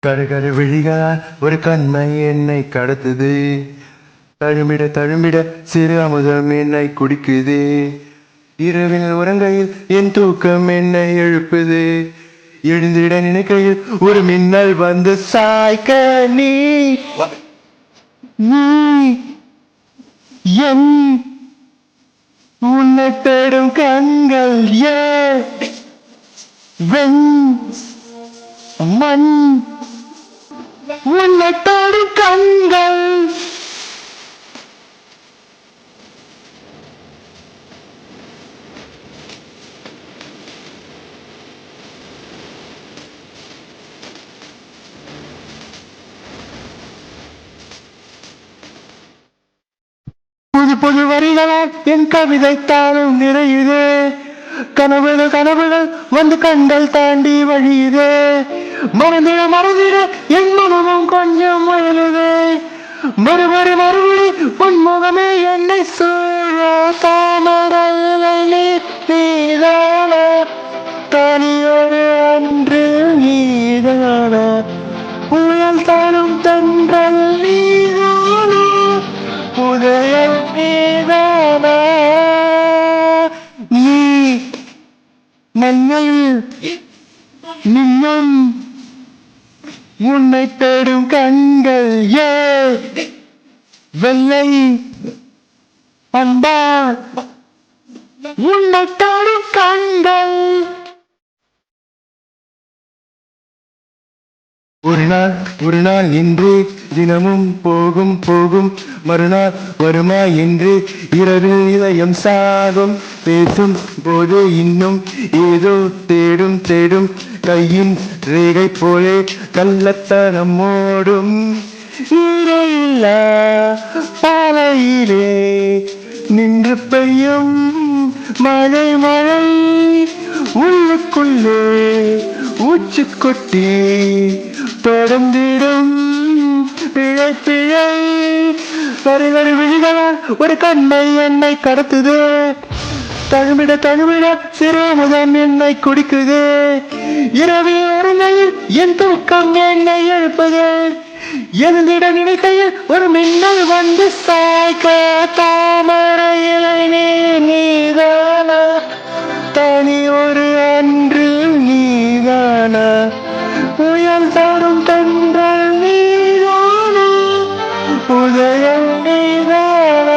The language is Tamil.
கரு விழிகளால் ஒரு கண்மை என்னை கடத்துது. தழும்பிட தழும்பிட சிறு அமுதம் என்னை குடிக்குது. இரவில் உறங்கையில் என் தூக்கம் என்னை எழுப்புது. எழுந்திட நினைக்கையில் ஒரு மின்னல் வந்து சாய்க்க நீ நீ என் உன்னை தேடும் கண்கள் வெண் மண் உன்னை தேடும் கண்கள். புது புது வரிகளால் என் கவிதை தானும் நிறையுது. கனவுகள் கனவுகள் வந்து கண்கள் தாண்டி வழியுது. மறந்திட மறந்திட என் மனமும் கொஞ்சம் மயலுது. மறுபடி மறுபடி உன் முகமே என்னை சூழ தாமரையிலை நீதான தனியொரு அன்று நீதான புயல் தரும் தென்றல் நீதான புதையல் நீதான நீ மண்ணில் நின்னும் உன்னை தேடும் கண்கள் வெள்ளை அன்பா உன்னை தேடும் கண்கள். ஒரு நாள் என்று தினமும் போகும் போகும் மறுநாள் வருமா என்று இரவில் இதயம் சாகும். பேசும் போது இன்னும் ஏதோ தேடும் தேடும் கையின் ரேகை போலே கள்ளத்தனம் ஓடும். ஈரையில்லா பாலையிலே நின்று பெய்யும் மழை மழை உள்ளுக்குள்ளே ஊச்சு கொட்டி தொடர்ந்திடும் பிழை பிழை. வரி விழிகளால் ஒரு கண்மை என்னை கடத்துது. தழுமிட தழுமிட சிறு முதம் என்னை குடிக்குது. இரவில் உறங்கையில் என் தூக்கம் என்னை எழுப்புது. எழுந்திட நினைக்கையில் ஒரு மின்னல் வந்து சாய்க்க தாமரையிலை நீதான தனி ஒரு அன்று நீதான புயல் தரும் தென்றல் நீதான புதையல் நீதான.